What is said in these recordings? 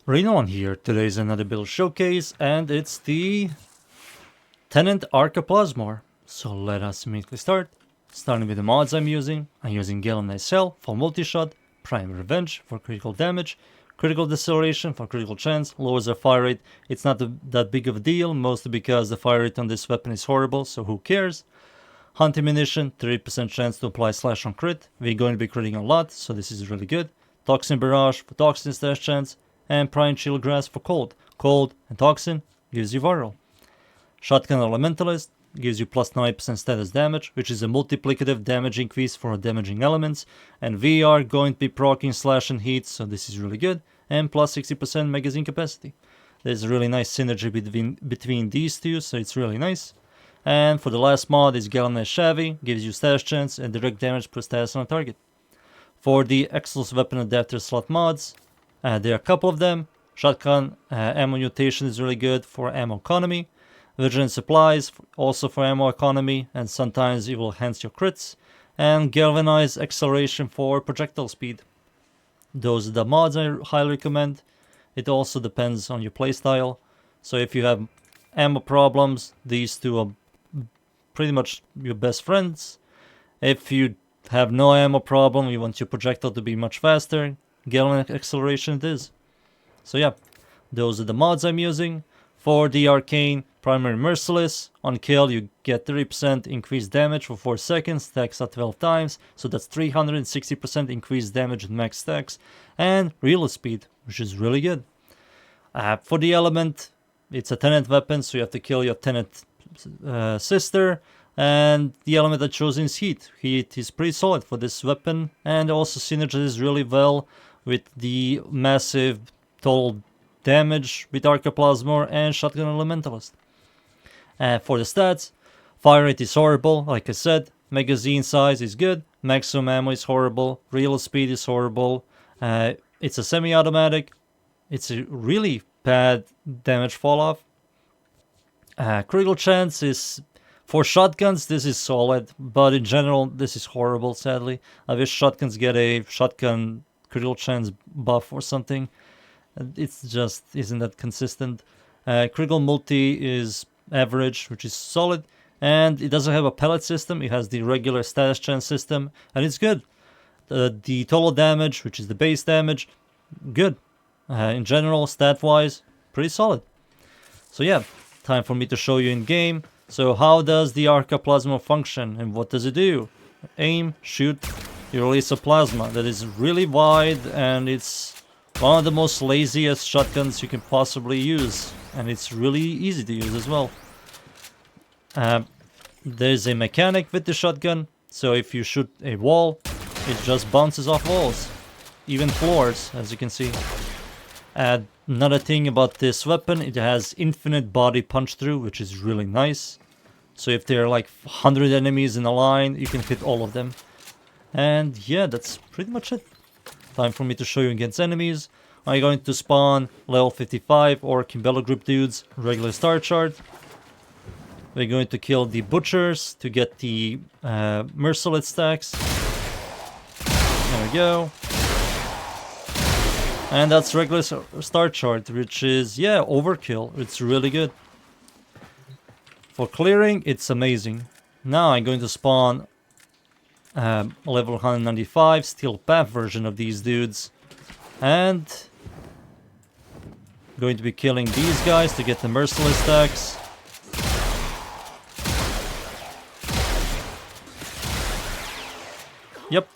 Rainollon here. Today is another build showcase, and it's the Tenet Arca Plasmor. So let us immediately start. Starting with the mods I'm using. I'm using Galvanized Cell for multi-shot, Prime Revenge for critical damage, critical deceleration for critical chance, lowers the fire rate. It's not that big of a deal, mostly because the fire rate on this weapon is horrible, so who cares. Hunt Ammunition, 30% chance to apply slash on crit. We're going to be critting a lot, so this is really good. Toxin Barrage for toxin stash chance, and Prime Chill Grass for cold. Cold and toxin gives you viral. Shotgun Elementalist gives you plus 9% status damage, which is a multiplicative damage increase for damaging elements, and we are going to be proccing slash and heat, so this is really good, and plus 60% magazine capacity. There's a really nice synergy between these two, so it's really nice. And for the last mod is Galvanized Shavy, gives you stash chance and direct damage per status on a target. For the Excellence Weapon Adapter slot mods, there are a couple of them. Shotgun ammo mutation is really good for ammo economy. Vigilant Supplies also for ammo economy, and sometimes it will enhance your crits. And Galvanized Acceleration for projectile speed. Those are the mods I highly recommend. It also depends on your playstyle. So if you have ammo problems, these two are pretty much your best friends. If you have no ammo problem, you want your projectile to be much faster, Galvanized Acceleration it is. So yeah, those are the mods I'm using. For the Arcane Primary Merciless, on kill you get 30% increased damage for 4 seconds, stacks at 12 times, so that's 360% increased damage at max stacks, and real speed, which is really good. For the element, it's a Tenet weapon, so you have to kill your Tenet sister, and the element I chose is heat. Heat is pretty solid for this weapon, and also synergizes really well with the massive total damage with Arca Plasmor and Shotgun Elementalist. For the stats, fire rate is horrible, like I said, magazine size is good, maximum ammo is horrible, real speed is horrible, it's a semi-automatic, it's a really bad damage falloff. Critical chance is, for shotguns this is solid, but in general this is horrible, sadly. I wish shotguns get a shotgun critical chance buff or something. It's just isn't that consistent. Critical multi is average, which is solid, and it doesn't have a pellet system. It has the regular status chance system, and it's good. The total damage, which is the base damage, good. In general, stat wise, pretty solid. So yeah, time for me to show you in game. So how does the Arca Plasma function, and what does it do? Aim, shoot, you release a plasma that is really wide, and it's one of the most laziest shotguns you can possibly use, and it's really easy to use as well. There's a mechanic with the shotgun, so if you shoot a wall, it just bounces off walls, even floors, as you can see. Another thing about this weapon, it has infinite body punch through, which is really nice. So if there are like 100 enemies in a line, you can hit all of them. And yeah, that's pretty much it. Time for me to show you against enemies. I'm going to spawn level 55 or Kimbella group dudes, regular star chart. We're going to kill the butchers to get the merciless stacks. There we go. And that's regular star chart, which is, yeah, overkill. It's really good. For clearing, it's amazing. Now I'm going to spawn level 195 steel path version of these dudes, and going to be killing these guys to get the merciless stacks. Yep,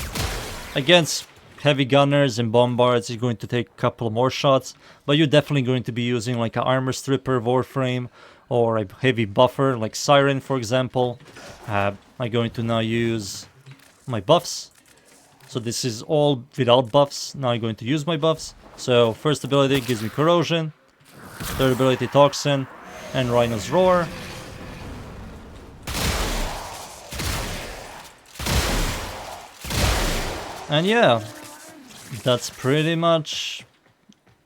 against heavy gunners and bombards you're going to take a couple more shots, but you're definitely going to be using like an armor stripper Warframe or a heavy buffer like Siren, for example. I'm going to now use my buffs. So this is all without buffs. Now I'm going to use my buffs. So first ability gives me corrosion, third ability toxin, and Rhino's roar. And yeah, that's pretty much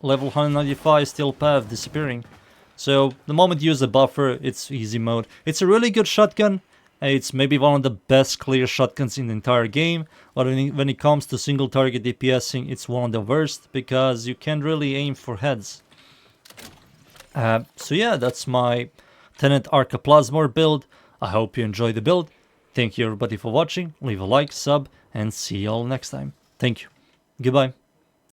level 195 steel path disappearing. So the moment you use the buffer, it's easy mode. It's a really good shotgun. It's maybe one of the best clear shotguns in the entire game, but when it comes to single target DPSing, it's one of the worst because you can't really aim for heads. So yeah, that's my Tenet Arca Plasmor build. I hope you enjoyed the build. Thank you everybody for watching. Leave a like, sub, and see you all next time. Thank you. Goodbye.